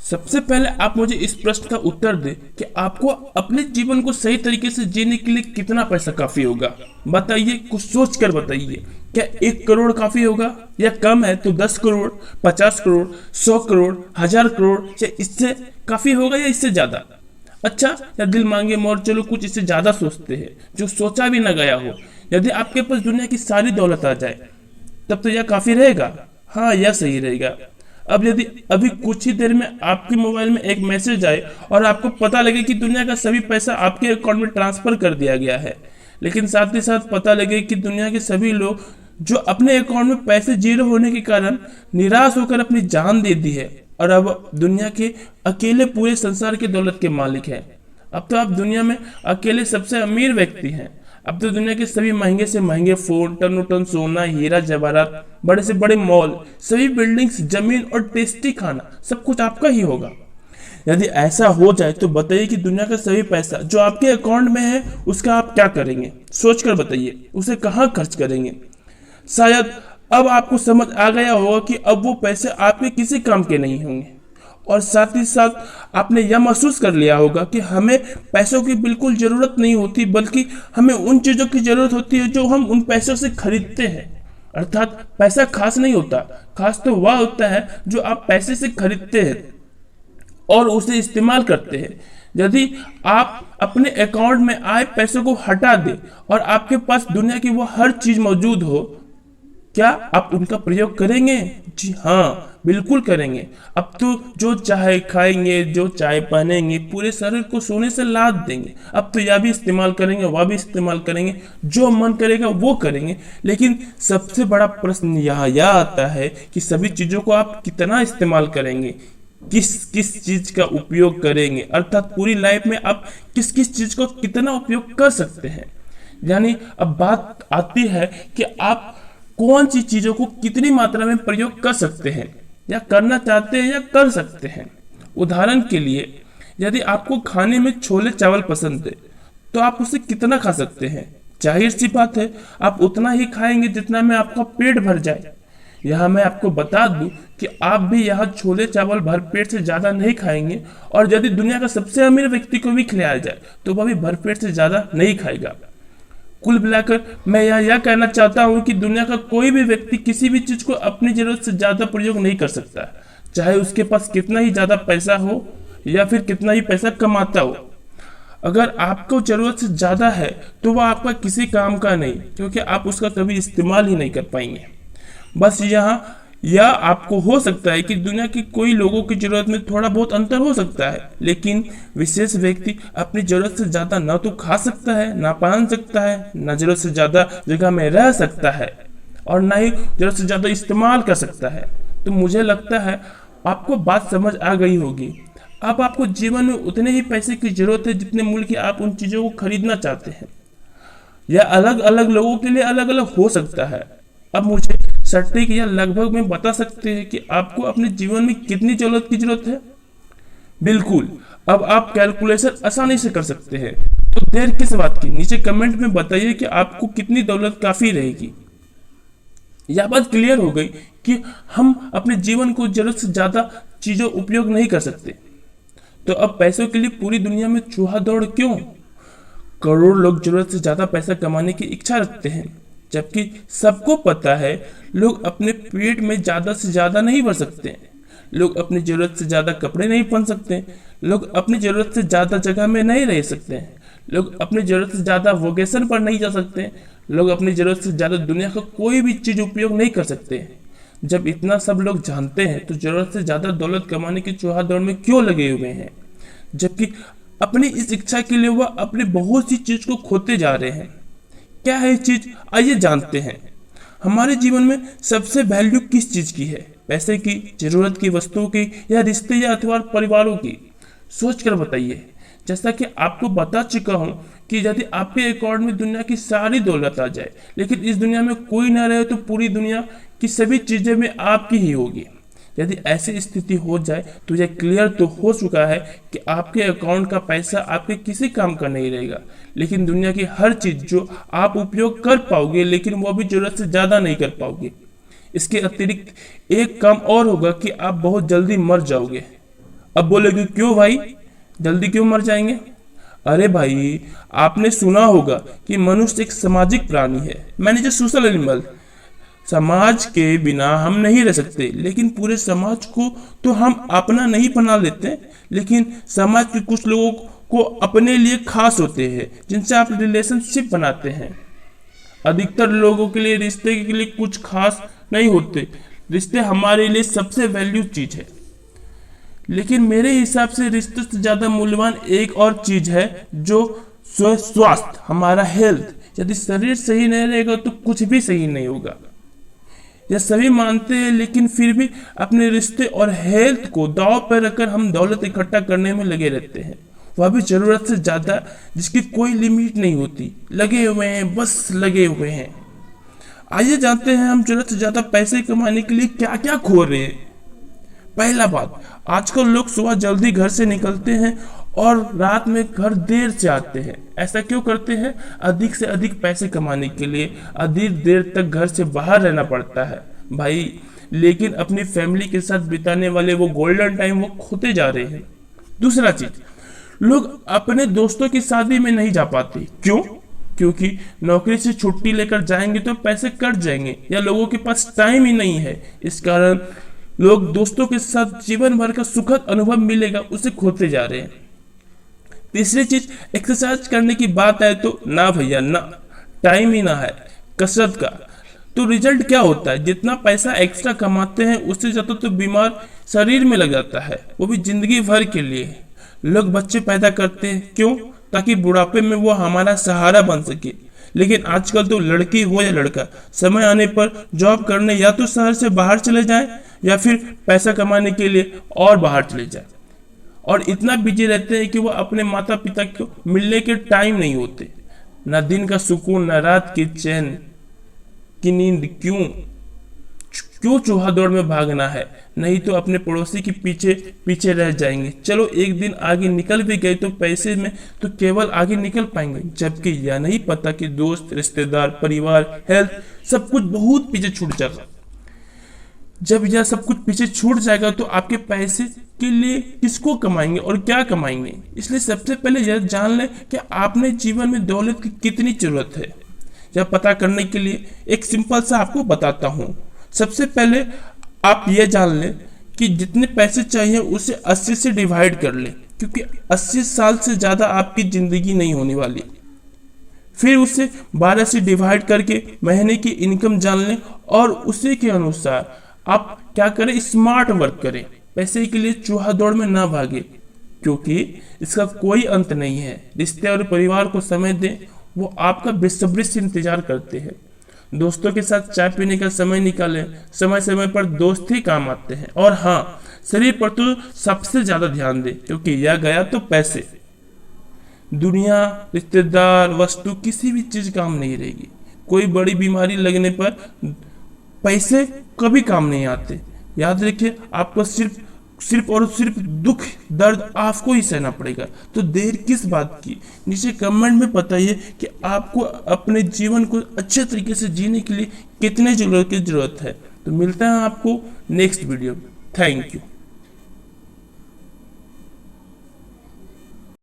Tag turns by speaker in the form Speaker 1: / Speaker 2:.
Speaker 1: सबसे पहले आप मुझे इस प्रश्न का उत्तर दें कि आपको अपने जीवन को सही तरीके से जीने के लिए कितना पैसा काफी होगा। बताइए, कुछ सोच कर बताइए। क्या 1 करोड़ काफी होगा, या कम है तो 10 करोड़, 50 करोड़, 100 करोड़, 1000 करोड़, या इससे काफी होगा या इससे ज्यादा? अच्छा, या दिल मांगे मोर चलो कुछ इससे ज्यादा सोचते हैं जो सोचा भी ना गया हो। यदि आपके पास दुनिया की सारी दौलत आ जाए तब तो यह काफी रहेगा। हाँ, यह सही रहेगा। अब यदि अभी कुछ ही देर में आपके मोबाइल में एक मैसेज आए और आपको पता लगे कि दुनिया का सभी पैसा आपके अकाउंट में ट्रांसफर कर दिया गया है, लेकिन साथ ही साथ पता लगे कि दुनिया के सभी लोग जो अपने अकाउंट में पैसे जीरो होने के कारण निराश होकर अपनी जान दे दी है और अब दुनिया के अकेले पूरे संसार के दौलत के मालिक हैं। अब तो आप दुनिया में अकेले सबसे अमीर व्यक्ति हैं। अब तो दुनिया के सभी महंगे से महंगे फोन, टनों टन सोना, हीरा जवाहरात, बड़े से बड़े मॉल, सभी बिल्डिंग्स, जमीन और टेस्टी खाना सब कुछ आपका ही होगा। यदि ऐसा हो जाए तो बताइए कि दुनिया का सभी पैसा जो आपके अकाउंट में है उसका आप क्या करेंगे? सोच कर बताइए, उसे कहाँ खर्च करेंगे? शायद अब आपको समझ आ गया होगा कि अब वो पैसे आपके किसी काम के नहीं होंगे, और साथ ही साथ आपने यह महसूस कर लिया होगा कि हमें पैसों की बिल्कुल ज़रूरत नहीं होती, बल्कि हमें उन चीज़ों की ज़रूरत होती है जो हम उन पैसों से खरीदते हैं। अर्थात पैसा खास नहीं होता, खास तो वह होता है जो आप पैसे से खरीदते हैं और उसे इस्तेमाल करते हैं। यदि आप अपने अकाउंट में आए पैसों को हटा दें और आपके पास दुनिया की वो हर चीज़ मौजूद हो, क्या आप उनका प्रयोग करेंगे? जी हाँ, बिल्कुल करेंगे। अब तो जो चाहे खाएंगे, जो चाहे पहनेंगे, पूरे शरीर को सोने से लाद देंगे। अब तो यह भी इस्तेमाल करेंगे, वह भी इस्तेमाल करेंगे, जो मन करेगा वो करेंगे। लेकिन सबसे बड़ा प्रश्न यहाँ यह आता है कि सभी चीज़ों को आप कितना इस्तेमाल करेंगे, किस किस चीज़ का उपयोग करेंगे, अर्थात पूरी लाइफ में आप किस किस चीज़ को कितना उपयोग कर सकते हैं। यानी अब बात आती है कि आप कौन सी चीजों को कितनी मात्रा में प्रयोग कर सकते हैं, या करना चाहते हैं, या कर सकते हैं। उदाहरण के लिए, यदि आपको खाने में छोले चावल पसंद है तो आप उसे कितना खा सकते हैं? जाहिर सी बात है, आप उतना ही खाएंगे जितना में आपका पेट भर जाए। यहाँ मैं आपको बता दूं कि आप भी यहाँ छोले चावल भर पेट से ज्यादा नहीं खाएंगे, और यदि दुनिया का सबसे अमीर व्यक्ति को भी खिलाया जाए तो वह भी भरपेट से ज्यादा नहीं खाएगा। कुल मिलाकर मैं यह कहना चाहता हूं कि दुनिया का कोई भी व्यक्ति किसी भी चीज को अपनी जरूरत से ज्यादा प्रयोग नहीं कर सकता, चाहे उसके पास कितना ही ज्यादा पैसा हो या फिर कितना ही पैसा कमाता हो। अगर आपको जरूरत से ज्यादा है तो वह आपका किसी काम का नहीं, क्योंकि आप उसका कभी इस्तेमाल ही नहीं कर पाएंगे। बस यहाँ या आपको हो सकता है कि दुनिया के कोई लोगों की जरूरत में थोड़ा बहुत अंतर हो सकता है, लेकिन विशेष व्यक्ति अपनी जरूरत से ज्यादा ना तो खा सकता है, ना पहन सकता है, ना जरूरत से ज्यादा जगह में रह सकता है, और ना ही जरूरत से ज्यादा इस्तेमाल कर सकता है। तो मुझे लगता है आपको बात समझ आ गई होगी। अब आपको जीवन में उतने ही पैसे की जरूरत है जितने मूल्य की आप उन चीजों को खरीदना चाहते हैं। यह अलग अलग लोगों के लिए अलग अलग हो सकता है। अब मुझे सटीक या लगभग में बता सकते हैं कि आपको अपने जीवन में कितनी दौलत की जरूरत है? बिल्कुल, अब आप कैलकुलेशन आसानी से कर सकते हैं। तो देर किस बात की, नीचे कमेंट में बताइए कि आपको कितनी दौलत काफी रहेगी। यह बात क्लियर हो गई कि हम अपने जीवन को जरूरत से ज्यादा चीजों उपयोग नहीं कर सकते। तो अब पैसों के लिए पूरी दुनिया में चूहा दौड़ क्यों? करोड़ लोग जरूरत से ज्यादा पैसा कमाने की इच्छा रखते हैं, जबकि सबको पता है लोग अपने पेट में ज्यादा से ज्यादा नहीं भर सकते। लोग अपनी जरूरत से ज्यादा कपड़े नहीं पहन सकते। लोग अपनी जरूरत से ज्यादा जगह में नहीं रह सकते। लोग अपनी जरूरत से ज्यादा वोकेशन पर नहीं जा सकते। लोग अपनी जरूरत से ज्यादा दुनिया का कोई भी चीज उपयोग नहीं कर सकते। जब इतना सब लोग जानते हैं तो जरूरत से ज्यादा दौलत कमाने की चूहा दौड़ में क्यों लगे हुए हैं, जबकि अपनी इस इच्छा के लिए वह अपनी बहुत सी चीज को खोते जा रहे हैं। क्या है चीज, आइए जानते हैं। हमारे जीवन में सबसे वैल्यू किस चीज की है? पैसे की, जरूरत की वस्तुओं की, या रिश्ते या अथवा परिवारों की? सोच कर बताइए। जैसा कि आपको बता चुका हूं कि यदि आपके अकाउंट में दुनिया की सारी दौलत आ जाए लेकिन इस दुनिया में कोई ना रहे तो पूरी दुनिया की सभी चीजें में आपकी ही होगी। यदि ऐसी स्थिति हो जाए तो यह क्लियर तो हो चुका है कि आपके अकाउंट का पैसा आपके किसी काम का नहीं रहेगा, लेकिन दुनिया की हर चीज जो आप उपयोग कर पाओगे लेकिन वो भी जरूरत से ज्यादा नहीं कर पाओगे। इसके अतिरिक्त एक काम और होगा कि आप बहुत जल्दी मर जाओगे। अब बोलोगे क्यों भाई, जल्दी क्यों मर जाएंगे? अरे भाई, आपने सुना होगा कि मनुष्य एक सामाजिक प्राणी है, मैनेज सोशल एनिमल। समाज के बिना हम नहीं रह सकते, लेकिन पूरे समाज को तो हम अपना नहीं बना लेते, लेकिन समाज के कुछ लोगों को अपने लिए खास होते हैं, जिनसे आप रिलेशनशिप बनाते हैं। अधिकतर लोगों के लिए रिश्ते के लिए कुछ खास नहीं होते, रिश्ते हमारे लिए सबसे वैल्यू चीज है। लेकिन मेरे हिसाब से रिश्ते से ज्यादा मूल्यवान एक और चीज है, जो स्वास्थ्य, हमारा हेल्थ। यदि शरीर सही नहीं रहेगा तो कुछ भी सही नहीं होगा। यह सभी मानते हैं, लेकिन फिर भी अपने रिश्ते और हेल्थ को दांव पर रखकर हम दौलत इकट्ठा करने में लगे रहते हैं, वह भी जरूरत से ज्यादा, जिसकी कोई लिमिट नहीं होती। लगे हुए हैं, बस लगे हुए हैं। आइए जानते हैं हम जरूरत से ज्यादा पैसे कमाने के लिए क्या क्या खो रहे हैं। पहला बात, आजकल लोग सुबह जल्दी घर से निकलते हैं और रात में घर देर से आते हैं। ऐसा क्यों करते हैं? अधिक से अधिक पैसे कमाने के लिए अधिक देर तक घर से बाहर रहना पड़ता है भाई, लेकिन अपनी फैमिली के साथ बिताने वाले वो गोल्डन टाइम वो खोते जा रहे हैं। दूसरा चीज, लोग अपने दोस्तों की शादी में नहीं जा पाते। क्यों? क्योंकि नौकरी से छुट्टी लेकर जाएंगे तो पैसे कट जाएंगे, या लोगों के पास टाइम ही नहीं है। इस कारण लोग दोस्तों के साथ जीवन भर का सुखद अनुभव मिलेगा, उसे खोते जा रहे हैं। तीसरी चीज, एक्सरसाइज करने की बात है तो ना भैया ना, टाइम ही ना है कसरत का। तो रिजल्ट क्या होता है? जितना पैसा एक्स्ट्रा कमाते हैं उससे ज्यादा तो बीमार शरीर में लग जाता है, वो भी जिंदगी भर के लिए। लोग बच्चे पैदा करते हैं क्यों? ताकि बुढ़ापे में वो हमारा सहारा बन सके। लेकिन आजकल तो लड़की हो या लड़का, समय आने पर जॉब करने या तो शहर से बाहर चले जाएं, या फिर पैसा कमाने के लिए और बाहर चले जाएं, और इतना बिजी रहते हैं कि वो अपने माता पिता को मिलने के टाइम नहीं होते। ना दिन का सुकून, ना रात की चैन की नींद। क्यों चूहा दौड़ में भागना है? नहीं तो अपने पड़ोसी के पीछे पीछे रह जाएंगे। चलो एक दिन आगे निकल भी गए तो पैसे में तो केवल आगे निकल पाएंगे, जबकि यह नहीं पता कि दोस्त, रिश्तेदार, परिवार, हेल्थ, सब कुछ बहुत पीछे छूट जाएगा। जब यह सब कुछ पीछे छूट जाएगा तो आपके पैसे के लिए किसको कमाएंगे और क्या कमाएंगे? इसलिए सबसे पहले यह जान लें कि आपने जीवन में दौलत की कितनी जरूरत है। यह पता करने के लिए एक सिंपल सा आपको बताता हूँ। सबसे पहले आप यह जान लें कि जितने पैसे चाहिए उसे 80 से डिवाइड कर लें, क्योंकि 80 साल से ज्यादा आपकी जिंदगी नहीं होने वाली। फिर उसे 12 से डिवाइड करके महीने की इनकम जान लें, और उसी के अनुसार आप क्या करें, स्मार्ट वर्क करें। पैसे के लिए चूहा दौड़ में ना भागे, क्योंकि इसका कोई अंत नहीं है। रिश्ते और परिवार को समय दें, वो आपका बेसब्री से इंतजार करते हैं। दोस्तों के साथ चाय पीने का समय निकालें, समय समय पर दोस्त ही काम आते हैं। और हाँ, शरीर पर तो सबसे ज्यादा ध्यान दें, क्योंकि यह गया तो पैसे, दुनिया, रिश्तेदार, वस्तु, किसी भी चीज काम नहीं रहेगी। कोई बड़ी बीमारी लगने पर पैसे कभी काम नहीं आते। याद रखिए, आपको सिर्फ और सिर्फ दुख, दर्द आपको ही सहना पड़ेगा। तो देर किस बात की? नीचे कमेंट में बताइए कि आपको अपने जीवन को अच्छे तरीके से जीने के लिए कितने जरूरत है। तो मिलता है आपको नेक्स्ट वीडियो में। Thank you.